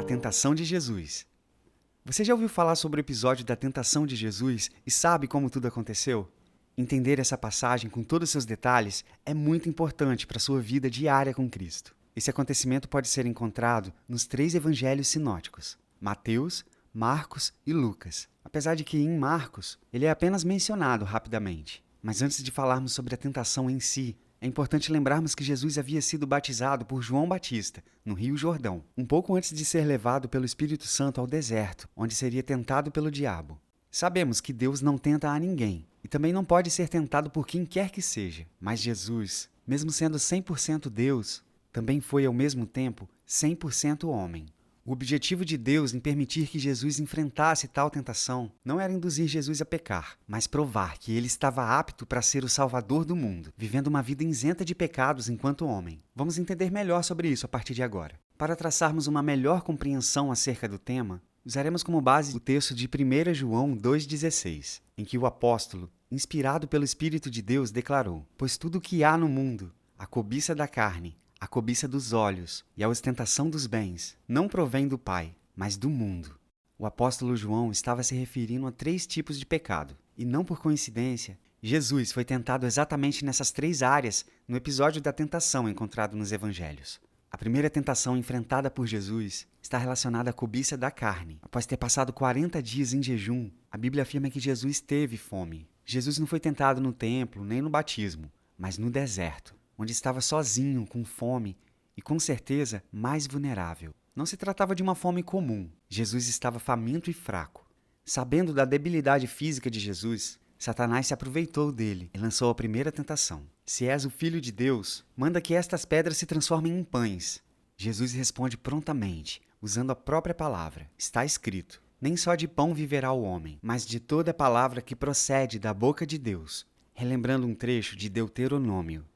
tentação de Jesus. Você já ouviu falar sobre o episódio da tentação de Jesus e sabe como tudo aconteceu? Entender essa passagem com todos os seus detalhes é muito importante para a sua vida diária com Cristo. Esse acontecimento pode ser encontrado nos 3 evangelhos sinóticos: Mateus, Marcos e Lucas. Apesar de que em Marcos ele é apenas mencionado rapidamente. Mas antes de falarmos sobre a tentação em si, é importante lembrarmos que Jesus havia sido batizado por João Batista, no Rio Jordão, um pouco antes de ser levado pelo Espírito Santo ao deserto, onde seria tentado pelo diabo. Sabemos que Deus não tenta a ninguém, e também não pode ser tentado por quem quer que seja. Mas Jesus, mesmo sendo 100% Deus, também foi ao mesmo tempo 100% homem. O objetivo de Deus em permitir que Jesus enfrentasse tal tentação não era induzir Jesus a pecar, mas provar que ele estava apto para ser o Salvador do mundo, vivendo uma vida isenta de pecados enquanto homem. Vamos entender melhor sobre isso a partir de agora. Para traçarmos uma melhor compreensão acerca do tema, usaremos como base o texto de 1 João 2,16, em que o apóstolo, inspirado pelo Espírito de Deus, declarou: "Pois tudo o que há no mundo, a cobiça da carne, a cobiça dos olhos e a ostentação dos bens, não provém do Pai, mas do mundo." O apóstolo João estava se referindo a 3 tipos de pecado. E não por coincidência, Jesus foi tentado exatamente nessas 3 áreas no episódio da tentação encontrado nos evangelhos. A primeira tentação enfrentada por Jesus está relacionada à cobiça da carne. Após ter passado 40 dias em jejum, a Bíblia afirma que Jesus teve fome. Jesus não foi tentado no templo nem no batismo, mas no deserto, onde estava sozinho, com fome e, com certeza, mais vulnerável. Não se tratava de uma fome comum. Jesus estava faminto e fraco. Sabendo da debilidade física de Jesus, Satanás se aproveitou dele e lançou a primeira tentação: "Se és o Filho de Deus, manda que estas pedras se transformem em pães." Jesus responde prontamente, usando a própria palavra. Está escrito: "Nem só de pão viverá o homem, mas de toda palavra que procede da boca de Deus." Relembrando um trecho de Deuteronômio.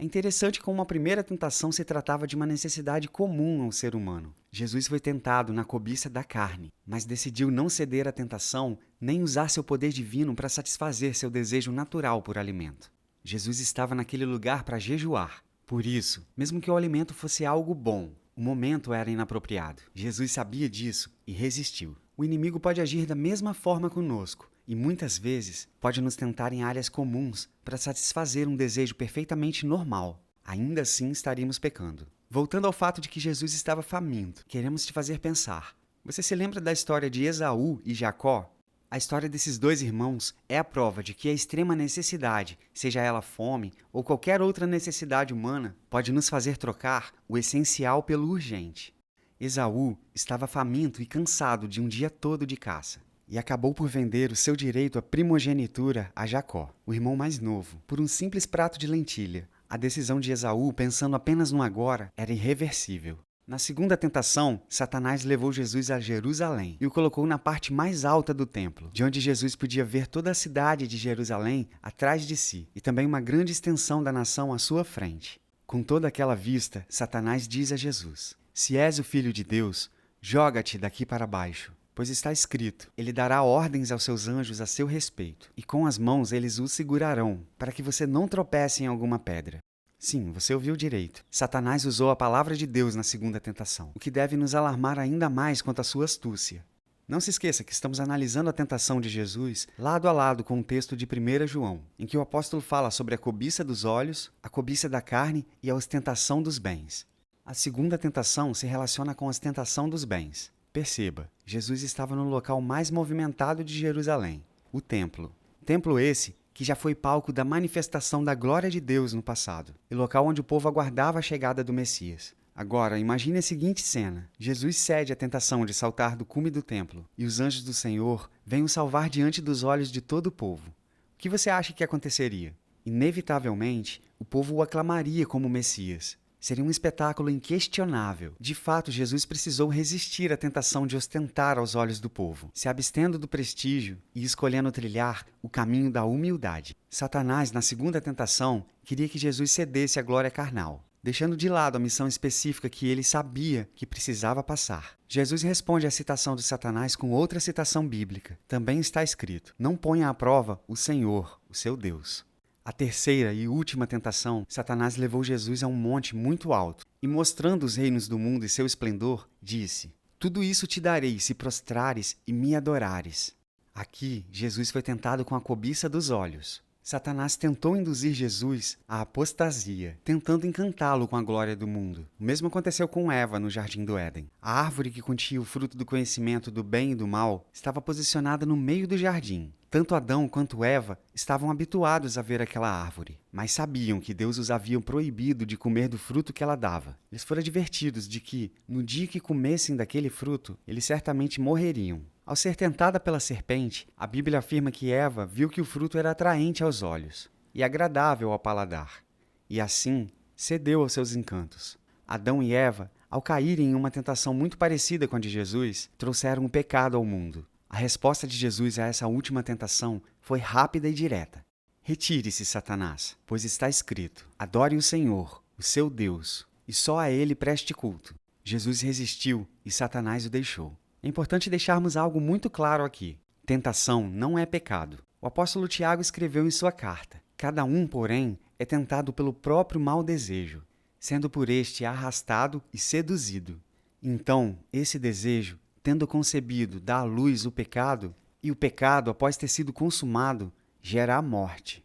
É interessante como a primeira tentação se tratava de uma necessidade comum ao ser humano. Jesus foi tentado na cobiça da carne, mas decidiu não ceder à tentação nem usar seu poder divino para satisfazer seu desejo natural por alimento. Jesus estava naquele lugar para jejuar. Por isso, mesmo que o alimento fosse algo bom, o momento era inapropriado. Jesus sabia disso e resistiu. O inimigo pode agir da mesma forma conosco, e muitas vezes pode nos tentar em áreas comuns para satisfazer um desejo perfeitamente normal. Ainda assim estaríamos pecando. Voltando ao fato de que Jesus estava faminto, queremos te fazer pensar. Você se lembra da história de Esaú e Jacó? A história desses 2 irmãos é a prova de que a extrema necessidade, seja ela fome ou qualquer outra necessidade humana, pode nos fazer trocar o essencial pelo urgente. Esaú estava faminto e cansado de um dia todo de caça, e acabou por vender o seu direito à primogenitura a Jacó, o irmão mais novo, por um simples prato de lentilha. A decisão de Esaú, pensando apenas no agora, era irreversível. Na segunda tentação, Satanás levou Jesus a Jerusalém e o colocou na parte mais alta do templo, de onde Jesus podia ver toda a cidade de Jerusalém atrás de si, e também uma grande extensão da nação à sua frente. Com toda aquela vista, Satanás diz a Jesus: "Se és o Filho de Deus, joga-te daqui para baixo. Pois está escrito: ele dará ordens aos seus anjos a seu respeito, e com as mãos eles o segurarão, para que você não tropece em alguma pedra." Sim, você ouviu direito. Satanás usou a palavra de Deus na segunda tentação, o que deve nos alarmar ainda mais quanto à sua astúcia. Não se esqueça que estamos analisando a tentação de Jesus lado a lado com o texto de 1 João, em que o apóstolo fala sobre a cobiça dos olhos, a cobiça da carne e a ostentação dos bens. A segunda tentação se relaciona com a ostentação dos bens. Perceba, Jesus estava no local mais movimentado de Jerusalém, o templo. Templo esse que já foi palco da manifestação da glória de Deus no passado, e local onde o povo aguardava a chegada do Messias. Agora, imagine a seguinte cena: Jesus cede à tentação de saltar do cume do templo, e os anjos do Senhor vêm o salvar diante dos olhos de todo o povo. O que você acha que aconteceria? Inevitavelmente, o povo o aclamaria como Messias. Seria um espetáculo inquestionável. De fato, Jesus precisou resistir à tentação de ostentar aos olhos do povo, se abstendo do prestígio e escolhendo trilhar o caminho da humildade. Satanás, na segunda tentação, queria que Jesus cedesse à glória carnal, deixando de lado a missão específica que ele sabia que precisava passar. Jesus responde à citação de Satanás com outra citação bíblica. Também está escrito: "Não ponha à prova o Senhor, o seu Deus." A terceira e última tentação, Satanás levou Jesus a um monte muito alto e, mostrando os reinos do mundo e seu esplendor, disse: Tudo isso te darei se prostrares e me adorares. Aqui, Jesus foi tentado com a cobiça dos olhos. Satanás tentou induzir Jesus à apostasia, tentando encantá-lo com a glória do mundo. O mesmo aconteceu com Eva no Jardim do Éden. A árvore que continha o fruto do conhecimento do bem e do mal estava posicionada no meio do jardim. Tanto Adão quanto Eva estavam habituados a ver aquela árvore, mas sabiam que Deus os havia proibido de comer do fruto que ela dava. Eles foram advertidos de que, no dia que comessem daquele fruto, eles certamente morreriam. Ao ser tentada pela serpente, a Bíblia afirma que Eva viu que o fruto era atraente aos olhos e agradável ao paladar, e assim cedeu aos seus encantos. Adão e Eva, ao caírem em uma tentação muito parecida com a de Jesus, trouxeram o pecado ao mundo. A resposta de Jesus a essa última tentação foi rápida e direta. Retire-se, Satanás, pois está escrito: adore o Senhor, o seu Deus, e só a ele preste culto. Jesus resistiu e Satanás o deixou. É importante deixarmos algo muito claro aqui. Tentação não é pecado. O apóstolo Tiago escreveu em sua carta: cada um, porém, é tentado pelo próprio mau desejo, sendo por este arrastado e seduzido. Então, esse desejo, tendo concebido, dá à luz o pecado, e o pecado, após ter sido consumado, gera a morte.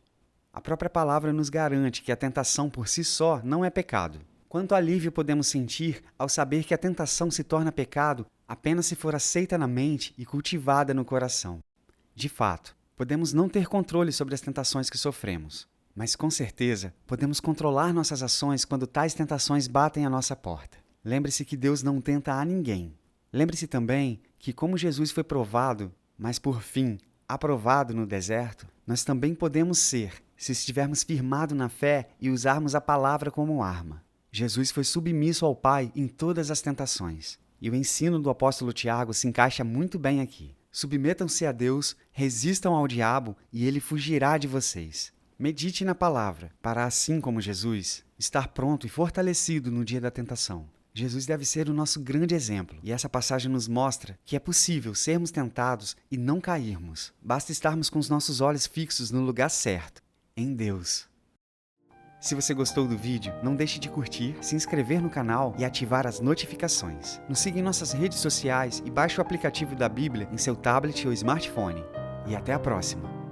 A própria palavra nos garante que a tentação por si só não é pecado. Quanto alívio podemos sentir ao saber que a tentação se torna pecado apenas se for aceita na mente e cultivada no coração. De fato, podemos não ter controle sobre as tentações que sofremos, mas com certeza podemos controlar nossas ações quando tais tentações batem à nossa porta. Lembre-se que Deus não tenta a ninguém. Lembre-se também que, como Jesus foi provado, mas por fim aprovado no deserto, nós também podemos ser, se estivermos firmados na fé e usarmos a palavra como arma. Jesus foi submisso ao Pai em todas as tentações. E o ensino do apóstolo Tiago se encaixa muito bem aqui. Submetam-se a Deus, resistam ao diabo e ele fugirá de vocês. Medite na palavra, para assim como Jesus, estar pronto e fortalecido no dia da tentação. Jesus deve ser o nosso grande exemplo, e essa passagem nos mostra que é possível sermos tentados e não cairmos. Basta estarmos com os nossos olhos fixos no lugar certo, em Deus. Se você gostou do vídeo, não deixe de curtir, se inscrever no canal e ativar as notificações. Nos siga em nossas redes sociais e baixe o aplicativo da Bíblia em seu tablet ou smartphone. E até a próxima!